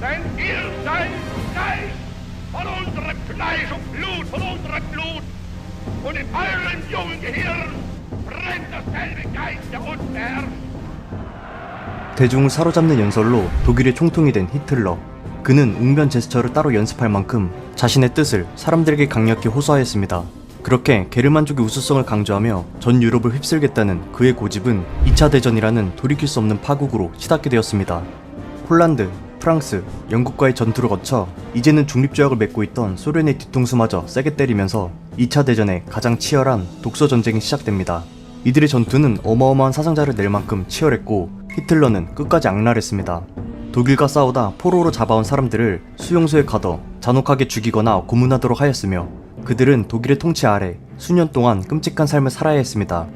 Denn ihr seid Fleisch von unserem Fleisch und Blut von unserem Blut. Und in eurem jungen Gehirn brennt dasselbe Geist, der uns beherrscht. 대중을 사로잡는 연설로 독일의 총통이 된 히틀러. 그는 웅변 제스처를 따로 연습할 만큼 자신의 뜻을 사람들에게 강력히 호소하였습니다. 그렇게 게르만족의 우수성을 강조하며 전 유럽을 휩쓸겠다는 그의 고집은 2차 대전이라는 돌이킬 수 없는 파국으로 치닫게 되었습니다. 폴란드, 프랑스, 영국과의 전투를 거쳐 이제는 중립조약을 맺고 있던 소련의 뒤통수마저 세게 때리면서 2차 대전의 가장 치열한 독소 전쟁이 시작됩니다. 이들의 전투는 어마어마한 사상자를 낼 만큼 치열했고 히틀러는 끝까지 악랄했습니다. 독일과 싸우다 포로로 잡아온 사람들을 수용소에 가둬 잔혹하게 죽이거나 고문하도록 하였으며 그들은 독일의 통치 아래 수년 동안 끔찍한 삶을 살아야 했습니다.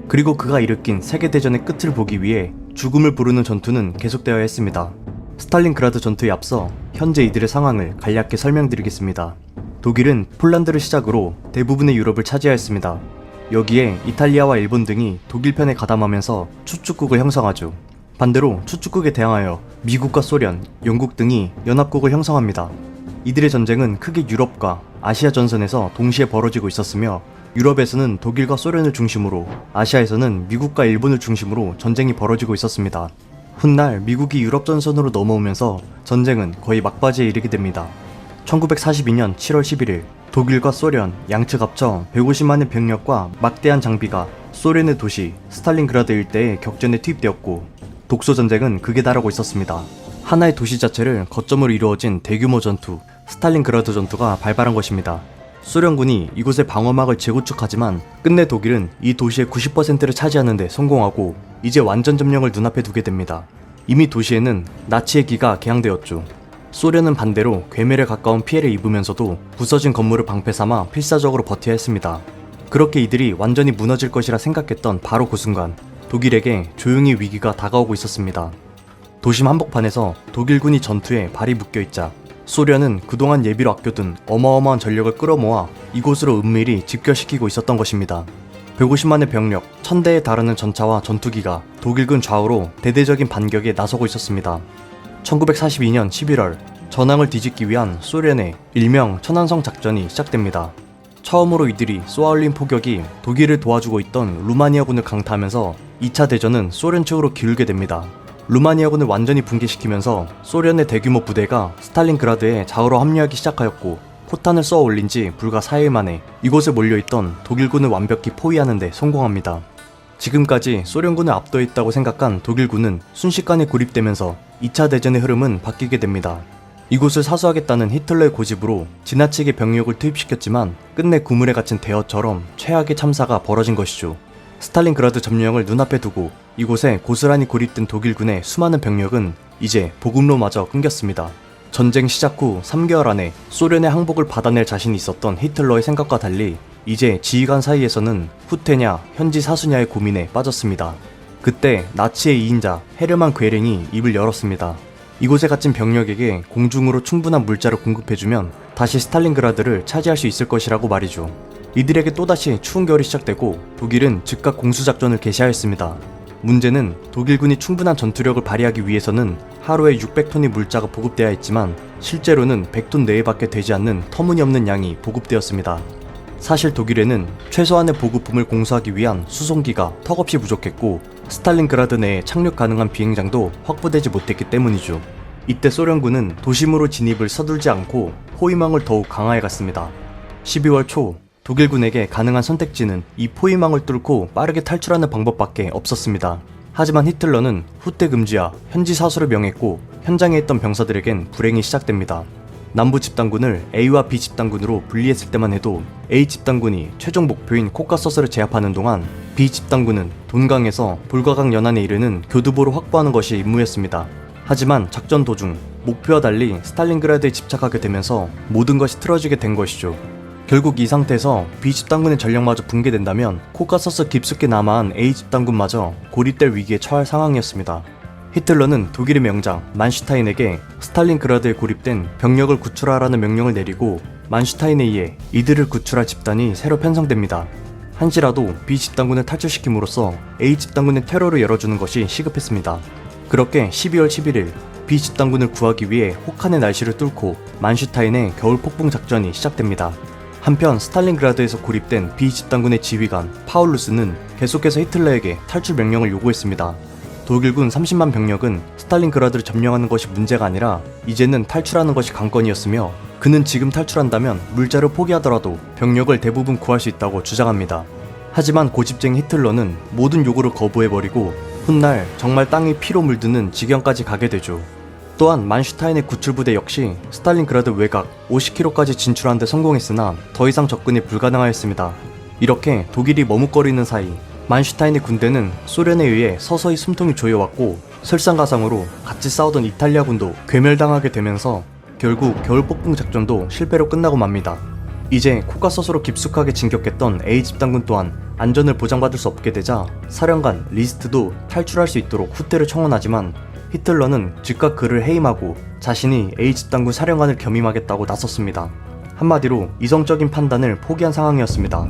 그리고 그가 일으킨 세계대전의 끝을 보기 위해 죽음을 부르는 전투는 계속되어야 했습니다. 스탈린그라드 전투에 앞서 현재 이들의 상황을 간략히 설명드리겠습니다. 독일은 폴란드를 시작으로 대부분의 유럽을 차지하였습니다. 여기에 이탈리아와 일본 등이 독일 편에 가담하면서 추축국을 형성하죠. 반대로 추축국에 대항하여 미국과 소련, 영국 등이 연합국을 형성합니다. 이들의 전쟁은 크게 유럽과 아시아 전선에서 동시에 벌어지고 있었으며 유럽에서는 독일과 소련을 중심으로 아시아에서는 미국과 일본을 중심으로 전쟁이 벌어지고 있었습니다. 훗날 미국이 유럽 전선으로 넘어오면서 전쟁은 거의 막바지에 이르게 됩니다. 1942년 7월 11일 독일과 소련 양측 합쳐 150만의 병력과 막대한 장비가 소련의 도시 스탈린그라드 일대에 격전에 투입되었고 독소 전쟁은 극에 달하고 있었습니다. 하나의 도시 자체를 거점으로 이루어진 대규모 전투 스탈린그라드 전투가 발발한 것입니다. 소련군이 이곳의 방어막을 재구축하지만 끝내 독일은 이 도시의 90%를 차지하는 데 성공하고 이제 완전 점령을 눈앞에 두게 됩니다. 이미 도시에는 나치의 기가 개항되었죠. 소련은 반대로 괴멸에 가까운 피해를 입으면서도 부서진 건물을 방패 삼아 필사적으로 버텨야 했습니다. 그렇게 이들이 완전히 무너질 것이라 생각했던 바로 그 순간 독일에게 조용히 위기가 다가오고 있었습니다. 도심 한복판에서 독일군이 전투에 발이 묶여있자 소련은 그동안 예비로 아껴둔 어마어마한 전력을 끌어모아 이곳으로 은밀히 집결시키고 있었던 것입니다. 150만의 병력, 1000대에 달하는 전차와 전투기가 독일군 좌우로 대대적인 반격에 나서고 있었습니다. 1942년 11월 전황을 뒤집기 위한 소련의 일명 천안성 작전이 시작됩니다. 처음으로 이들이 쏘아올린 포격이 독일을 도와주고 있던 루마니아군을 강타하면서 2차 대전은 소련 측으로 기울게 됩니다. 루마니아군을 완전히 붕괴시키면서 소련의 대규모 부대가 스탈린그라드에 좌우로 합류하기 시작하였고 포탄을 쏘아 올린 지 불과 4일 만에 이곳에 몰려있던 독일군을 완벽히 포위하는 데 성공합니다. 지금까지 소련군을 압도했다고 생각한 독일군은 순식간에 고립되면서 2차 대전의 흐름은 바뀌게 됩니다. 이곳을 사수하겠다는 히틀러의 고집으로 지나치게 병력을 투입시켰지만 끝내 구물에 갇힌 대어처럼 최악의 참사가 벌어진 것이죠. 스탈린그라드 점령을 눈앞에 두고 이곳에 고스란히 고립된 독일군의 수많은 병력은 이제 보급로마저 끊겼습니다. 전쟁 시작 후 3개월 안에 소련의 항복을 받아낼 자신이 있었던 히틀러의 생각과 달리 이제 지휘관 사이에서는 후퇴냐 현지 사수냐의 고민에 빠졌습니다. 그때 나치의 2인자 헤르만 괴링이 입을 열었습니다. 이곳에 갇힌 병력에게 공중으로 충분한 물자를 공급해주면 다시 스탈린그라드를 차지할 수 있을 것이라고 말이죠. 이들에게 또다시 추운 겨울이 시작되고 독일은 즉각 공수작전을 개시하였습니다. 문제는 독일군이 충분한 전투력을 발휘하기 위해서는 하루에 600톤의 물자가 보급되어야 했지만 실제로는 100톤 내외밖에 되지 않는 터무니없는 양이 보급되었습니다. 사실 독일에는 최소한의 보급품을 공수하기 위한 수송기가 턱없이 부족했고 스탈린그라드 내에 착륙 가능한 비행장도 확보되지 못했기 때문이죠. 이때 소련군은 도심으로 진입을 서둘지 않고 포위망을 더욱 강화해갔습니다. 12월 초 독일군에게 가능한 선택지는 이 포위망을 뚫고 빠르게 탈출하는 방법밖에 없었습니다. 하지만 히틀러는 후퇴 금지와 현지 사수를 명했고 현장에 있던 병사들에겐 불행이 시작됩니다. 남부 집단군을 A와 B 집단군으로 분리했을 때만 해도 A 집단군이 최종 목표인 코카서스를 제압하는 동안 B 집단군은 돈강에서 볼가강 연안에 이르는 교두보를 확보하는 것이 임무였습니다. 하지만 작전 도중 목표와 달리 스탈린그라드에 집착하게 되면서 모든 것이 틀어지게 된 것이죠. 결국 이 상태에서 B 집단군의 전력마저 붕괴된다면 코카서스 깊숙이 남아한 A 집단군마저 고립될 위기에 처할 상황이었습니다. 히틀러는 독일의 명장 만슈타인에게 스탈린그라드에 고립된 병력을 구출하라는 명령을 내리고 만슈타인에 의해 이들을 구출할 집단이 새로 편성됩니다. 한시라도 B 집단군을 탈출시킴으로써 A 집단군의 퇴로를 열어주는 것이 시급했습니다. 그렇게 12월 11일 B 집단군을 구하기 위해 혹한의 날씨를 뚫고 만슈타인의 겨울 폭풍 작전이 시작됩니다. 한편 스탈린그라드에서 고립된 B 집단군의 지휘관 파울루스는 계속해서 히틀러에게 탈출 명령을 요구했습니다. 독일군 30만 병력은 스탈린그라드를 점령하는 것이 문제가 아니라 이제는 탈출하는 것이 관건이었으며, 그는 지금 탈출한다면 물자를 포기하더라도 병력을 대부분 구할 수 있다고 주장합니다. 하지만 고집쟁이 히틀러는 모든 요구를 거부해버리고 훗날 정말 땅이 피로 물드는 지경까지 가게 되죠. 또한 만슈타인의 구출부대 역시 스탈린그라드 외곽 50km까지 진출하는 데 성공했으나 더 이상 접근이 불가능하였습니다. 이렇게 독일이 머뭇거리는 사이 만슈타인의 군대는 소련에 의해 서서히 숨통이 조여왔고, 설상가상으로 같이 싸우던 이탈리아군도 괴멸당하게 되면서 결국 겨울 폭풍 작전도 실패로 끝나고 맙니다. 이제 코카서스로 깊숙하게 진격했던 A 집단군 또한 안전을 보장받을 수 없게 되자 사령관 리스트도 탈출할 수 있도록 후퇴를 청원하지만, 히틀러는 즉각 그를 해임하고 자신이 A 집단군 사령관을 겸임하겠다고 나섰습니다. 한마디로 이성적인 판단을 포기한 상황이었습니다.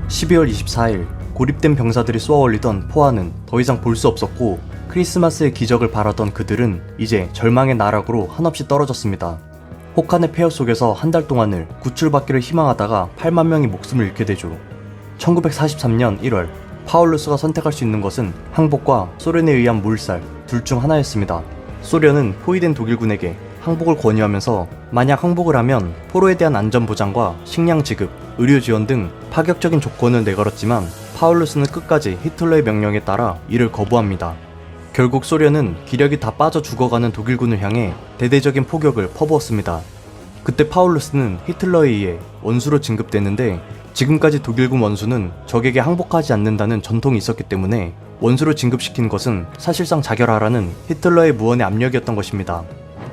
12월 24일 고립된 병사들이 쏘아올리던 포화는 더 이상 볼 수 없었고, 크리스마스의 기적을 바라던 그들은 이제 절망의 나락으로 한없이 떨어졌습니다. 혹한의 폐허 속에서 한 달 동안을 구출받기를 희망하다가 8만 명이 목숨을 잃게 되죠. 1943년 1월 파울루스가 선택할 수 있는 것은 항복과 소련에 의한 몰살 둘 중 하나였습니다. 소련은 포위된 독일군에게 항복을 권유하면서 만약 항복을 하면 포로에 대한 안전보장과 식량 지급, 의료 지원 등 파격적인 조건을 내걸었지만, 파울루스는 끝까지 히틀러의 명령에 따라 이를 거부합니다. 결국 소련은 기력이 다 빠져 죽어가는 독일군을 향해 대대적인 포격을 퍼부었습니다. 그때 파울루스는 히틀러에 의해 원수로 진급됐는데, 지금까지 독일군 원수는 적에게 항복하지 않는다는 전통이 있었기 때문에 원수로 진급시킨 것은 사실상 자결하라는 히틀러의 무언의 압력이었던 것입니다.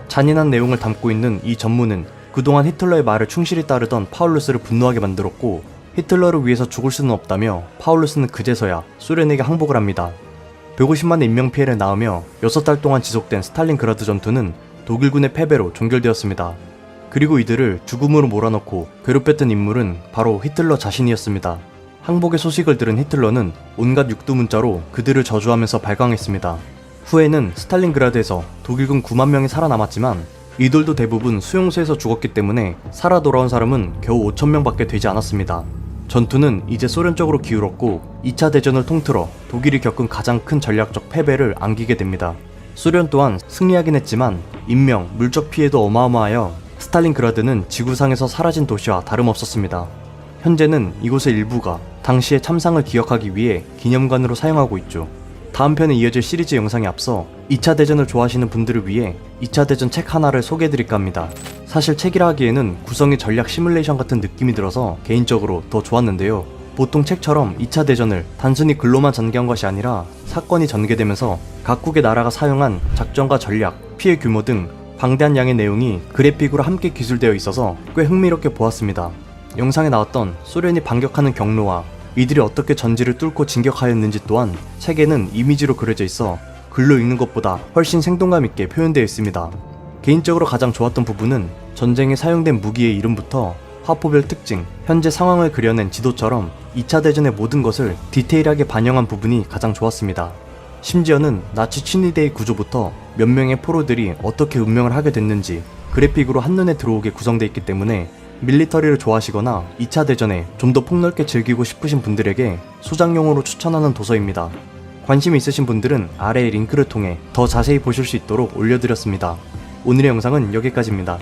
잔인한 내용을 담고 있는 이 전문은 그동안 히틀러의 말을 충실히 따르던 파울루스를 분노하게 만들었고, 히틀러를 위해서 죽을 수는 없다며 파울루스는 그제서야 소련에게 항복을 합니다. 150만의 인명피해를 낳으며 6달 동안 지속된 스탈린그라드 전투는 독일군의 패배로 종결되었습니다. 그리고 이들을 죽음으로 몰아넣고 괴롭혔던 인물은 바로 히틀러 자신이었습니다. 항복의 소식을 들은 히틀러는 온갖 육두문자로 그들을 저주하면서 발광했습니다. 후에는 스탈린그라드에서 독일군 9만 명이 살아남았지만 이들도 대부분 수용소에서 죽었기 때문에 살아 돌아온 사람은 겨우 5천 명밖에 되지 않았습니다. 전투는 이제 소련 쪽으로 기울었고 2차 대전을 통틀어 독일이 겪은 가장 큰 전략적 패배를 안기게 됩니다. 소련 또한 승리하긴 했지만 인명, 물적 피해도 어마어마하여 스탈린그라드는 지구상에서 사라진 도시와 다름없었습니다. 현재는 이곳의 일부가 당시의 참상을 기억하기 위해 기념관으로 사용하고 있죠. 다음 편에 이어질 시리즈 영상에 앞서 2차 대전을 좋아하시는 분들을 위해 2차 대전 책 하나를 소개해드릴까 합니다. 사실 책이라 하기에는 구성이 전략 시뮬레이션 같은 느낌이 들어서 개인적으로 더 좋았는데요. 보통 책처럼 2차 대전을 단순히 글로만 전개한 것이 아니라 사건이 전개되면서 각국의 나라가 사용한 작전과 전략, 피해 규모 등 방대한 양의 내용이 그래픽으로 함께 기술되어 있어서 꽤 흥미롭게 보았습니다. 영상에 나왔던 소련이 반격하는 경로와 이들이 어떻게 전지를 뚫고 진격하였는지 또한 책에는 이미지로 그려져 있어 글로 읽는 것보다 훨씬 생동감 있게 표현되어 있습니다. 개인적으로 가장 좋았던 부분은 전쟁에 사용된 무기의 이름부터 화포별 특징, 현재 상황을 그려낸 지도처럼 2차 대전의 모든 것을 디테일하게 반영한 부분이 가장 좋았습니다. 심지어는 나치 친위대의 구조부터 몇 명의 포로들이 어떻게 운명을 하게 됐는지 그래픽으로 한눈에 들어오게 구성되어 있기 때문에 밀리터리를 좋아하시거나 2차 대전에 좀 더 폭넓게 즐기고 싶으신 분들에게 소장용으로 추천하는 도서입니다. 관심이 있으신 분들은 아래의 링크를 통해 더 자세히 보실 수 있도록 올려드렸습니다. 오늘의 영상은 여기까지입니다.